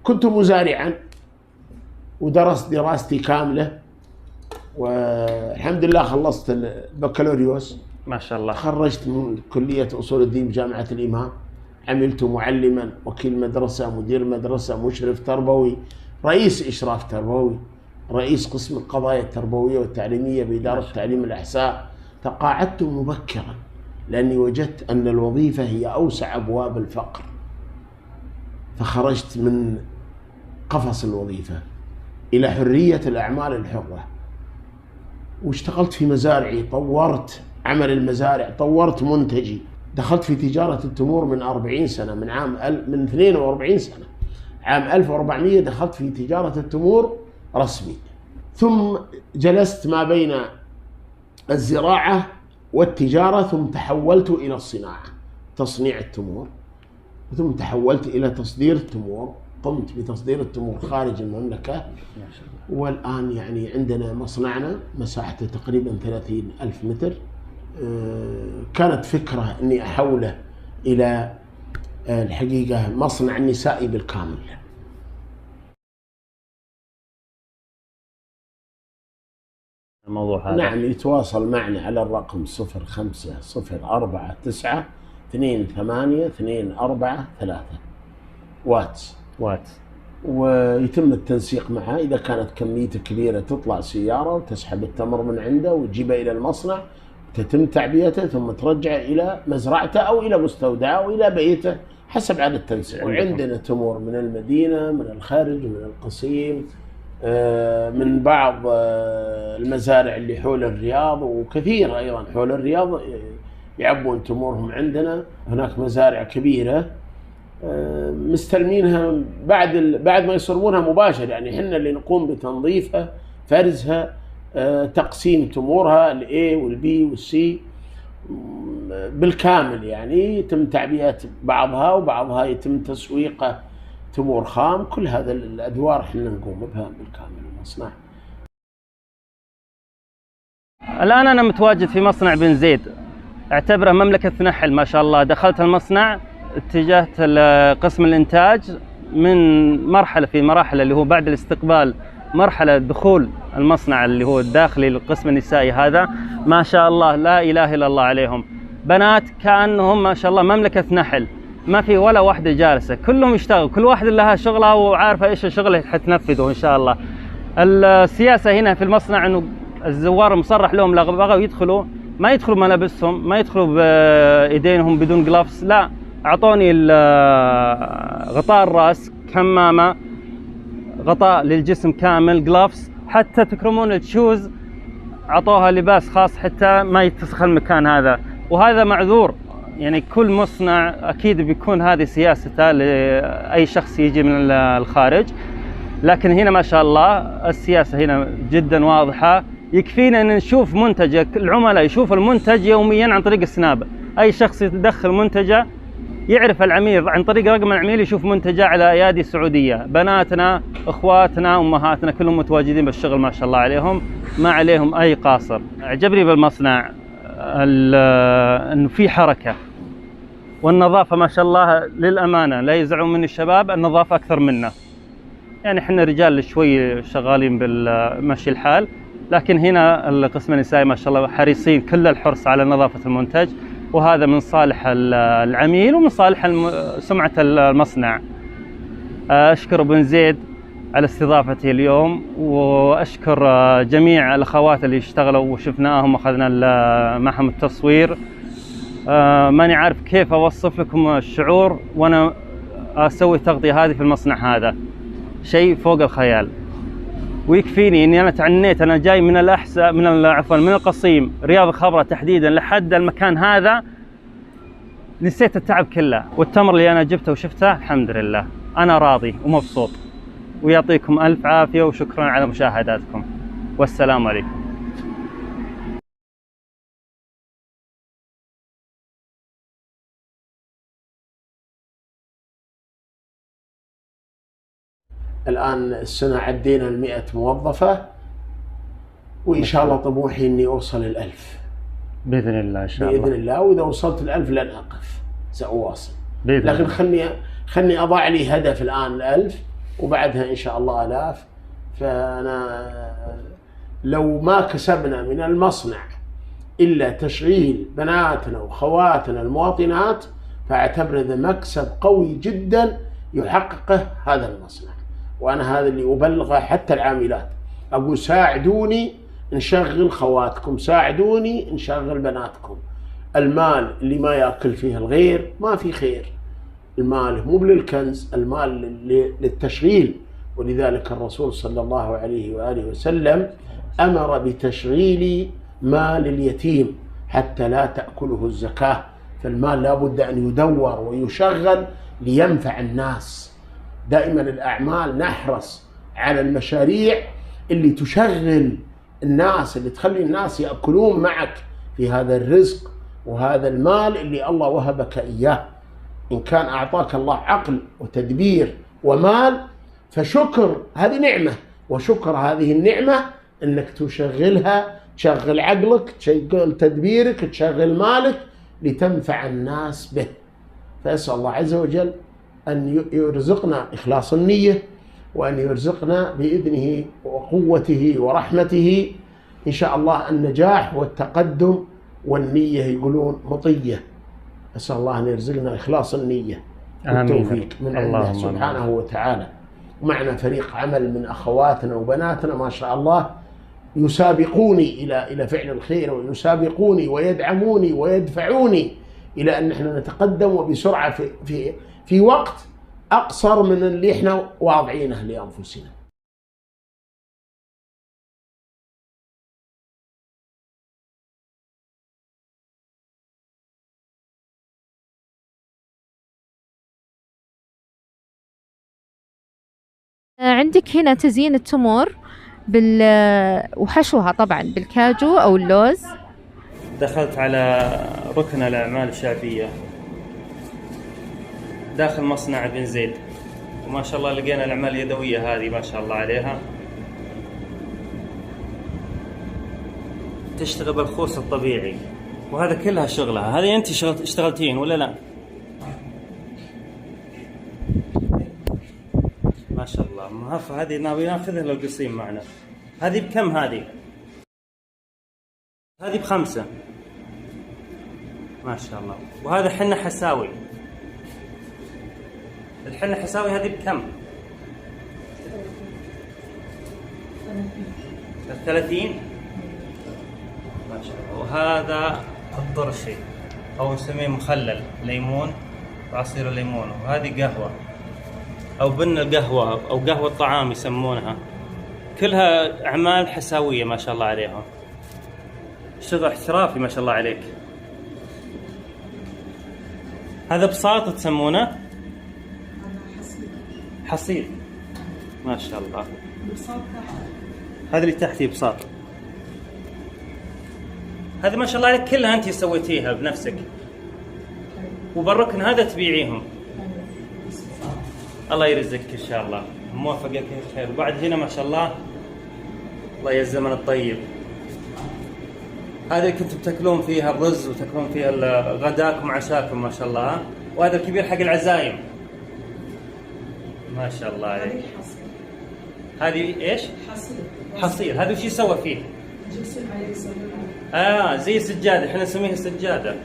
كنت مزارعا ودرست دراستي كاملة، والحمد لله خلصت البكالوريوس ما شاء الله. تخرجت من كلية أصول الدين بجامعة الإمام، عملت معلما، وكيل مدرسة، مدير مدرسة، مشرف تربوي، رئيس إشراف تربوي، رئيس قسم القضايا التربوية والتعليمية بإدارة تعليم الأحساء. تقاعدت مبكرا لأني وجدت أن الوظيفة هي أوسع أبواب الفقر، فخرجت من قفص الوظيفة إلى حرية الأعمال الحرة، واشتغلت في مزارعي، طورت عمل المزارع، طورت منتجي، دخلت في تجارة التمور من 40 سنة، من 42 سنة، عام 1400 دخلت في تجارة التمور رسمي، ثم جلست ما بين الزراعة والتجارة، ثم تحولت إلى الصناعة، تصنيع التمور، ثم تحولت إلى تصدير التمور، قمت بتصدير التمور خارج المملكة. والآن يعني عندنا مصنعنا مساحته تقريبا 30,000 متر. كانت فكرة أني أحوله إلى الحقيقة مصنع نسائي بالكامل. الموضوع هذا نعم، يتواصل معنا على الرقم 0504928243 واتس، ويتم التنسيق معه. إذا كانت كميته كبيرة تطلع سيارة وتسحب التمر من عنده وتجيبه إلى المصنع، تتم تعبئته ثم ترجع إلى مزرعته أو إلى مستودعه أو إلى بيته حسب عدد التنسيق. وعندنا تمور من المدينة، من الخارج، من القصيم، من بعض المزارع اللي حول الرياض، وكثير أيضا حول الرياض يعبون تمورهم عندنا. هناك مزارع كبيرة مستلمينها بعد ما يصرمونها مباشر، يعني احنا اللي نقوم بتنظيفها، فرزها، تقسيم تمورها الA والB والC بالكامل، يعني يتم تعبئة بعضها، وبعضها يتم تسويقه تمور خام. كل هذا الأدوار احنا نقوم بها بالكامل المصنع. الآن أنا متواجد في مصنع بن زيد، اعتبره مملكة نحل ما شاء الله. دخلت المصنع، اتجهت لقسم الإنتاج من مرحلة في مراحل اللي هو بعد الاستقبال، مرحلة دخول المصنع اللي هو الداخلي للقسم النسائي. هذا ما شاء الله لا إله إلا الله عليهم، بنات كأنهم ما شاء الله مملكة نحل، ما في ولا واحدة جالسة، كلهم يشتغل، كل واحدة لها شغلها وعارفة إيش الشغل اللي حتنفذه إن شاء الله. السياسة هنا في المصنع إنه الزوار مصرح لهم لو بغوا يدخلوا ما يدخلوا ملابسهم، ما يدخلوا بإيدينهم بدون جلافز، لا، أعطوني غطاء الرأس، كمامة، غطاء للجسم كامل، جلافز، حتى تكرمون الشوز أعطوها لباس خاص حتى ما يتسخ المكان هذا. وهذا معذور، يعني كل مصنع أكيد بيكون هذه سياسته لأي شخص يجي من الخارج، لكن هنا ما شاء الله السياسة هنا جدا واضحة. يكفينا أن نشوف منتجك، العملاء يشوف المنتج يوميا عن طريق السناب. أي شخص يدخل منتجه يعرف العميل عن طريق رقم العميل، يشوف منتجه على أيادي سعودية. بناتنا، أخواتنا، أمهاتنا كلهم متواجدين بالشغل ما شاء الله عليهم، ما عليهم أي قاصر. عجبني بالمصنع أنه في حركة، والنظافة ما شاء الله للأمانة لا يزعون من الشباب، النظافة أكثر منا. يعني احنا رجال شوي شغالين بالمشي الحال، لكن هنا القسم النسائي ما شاء الله حريصين كل الحرص على نظافة المنتج، وهذا من صالح العميل ومن صالح سمعة المصنع. أشكر بن زيد على استضافتي اليوم، وأشكر جميع الأخوات اللي اشتغلوا وشفناهم وأخذنا معهم التصوير. ماني عارف كيف أوصف لكم الشعور وأنا أسوي تغطية هذه في المصنع. هذا شيء فوق الخيال، ويكفيني اني انا تعنيت، انا جاي من الاحساء، من القصيم، رياض الخبرة تحديدا لحد المكان هذا، نسيت التعب كله، والتمر اللي انا جبته وشفته الحمد لله انا راضي ومبسوط. ويعطيكم الف عافية وشكرا على مشاهداتكم، والسلام عليكم. الآن السنة عدينا 100 موظفة، وإن شاء الله طموحي إني أوصل 1000 بإذن الله إن شاء الله. بإذن الله، وإذا وصلت 1000 لن أقف، سأواصل. بإذن لكن الله. خلني أضع لي هدف الآن 1000، وبعدها إن شاء الله آلاف. فأنا لو ما كسبنا من المصنع إلا تشغيل بناتنا وخواتنا المواطنات فأعتبر ذا مكسب قوي جدا يحققه هذا المصنع. وأنا هذا اللي أبلغه حتى العاملات، أقول ساعدوني نشغل خواتكم، ساعدوني نشغل بناتكم. المال اللي ما يأكل فيه الغير ما في خير، المال مو للكنز، المال للتشغيل. ولذلك الرسول صلى الله عليه وآله وسلم أمر بتشغيل مال اليتيم حتى لا تأكله الزكاة. فالمال لا بد أن يدور ويشغل لينفع الناس. دائما الأعمال نحرص على المشاريع اللي تشغل الناس، اللي تخلي الناس يأكلون معك في هذا الرزق وهذا المال اللي الله وهبك إياه. إن كان أعطاك الله عقل وتدبير ومال فشكر، هذه نعمة، وشكر هذه النعمة أنك تشغلها، تشغل عقلك، تشغل تدبيرك، تشغل مالك لتنفع الناس به. فأسأل الله عز وجل أن يرزقنا إخلاص النية، وأن يرزقنا بإذنه وقوته ورحمته إن شاء الله النجاح والتقدم. والنية يقولون مطية. أسأل الله أن يرزقنا إخلاص النية والتوفيق من الله سبحانه وتعالى. ومعنا فريق عمل من أخواتنا وبناتنا ما شاء الله يسابقوني إلى فعل الخير، ويسابقوني ويدعموني ويدفعوني إلى أن نحن نتقدم وبسرعة في وقت أقصر من اللي إحنا واضعينه لأنفسنا. عندك هنا تزيين التمور وحشوها طبعا بالكاجو أو اللوز. دخلت على ركن الأعمال الشعبية داخل مصنع بن زيد، وما شاء الله لقينا الأعمال اليدوية هذه ما شاء الله عليها تشتغل بالخوص الطبيعي، وهذا كلها شغلها. هذه أنت اشتغلتين ولا لا؟ ما شاء الله مهفة. هذه ناوي ناخذها للقصيم معنا. هذه بكم هذه؟ هذه ب5 ما شاء الله. وهذا حنة حساوي، الحنة حساوي هذه بكم؟ 30 ما شاء الله. وهذا الطرشي أو نسميه مخلل ليمون وعصير الليمون. وهذه قهوة أو بن القهوة أو قهوة الطعام يسمونها. كلها أعمال حساوية ما شاء الله عليها. شغل احترافي ما شاء الله عليك. هذا بساط تسمونه؟ حصير ما شاء الله. هذا اللي تحتي بساط. هذه ما شاء الله عليك كلها أنت سويتيها بنفسك، وبالركن هذا تبيعيهم. الله يرزقك إن شاء الله، موفقك خير. وبعد هنا ما شاء الله الله يا الزمن الطيب. هذه كنتم تاكلون فيها الرز وتاكلون فيها غداكم وعشاكم ما شاء الله. وهذا الكبير حق العزايم ما شاء الله عليك. هذه ايش؟ حصير. هذا وش يسوى فيه؟ زي السجادة، احنا نسميها سجادة.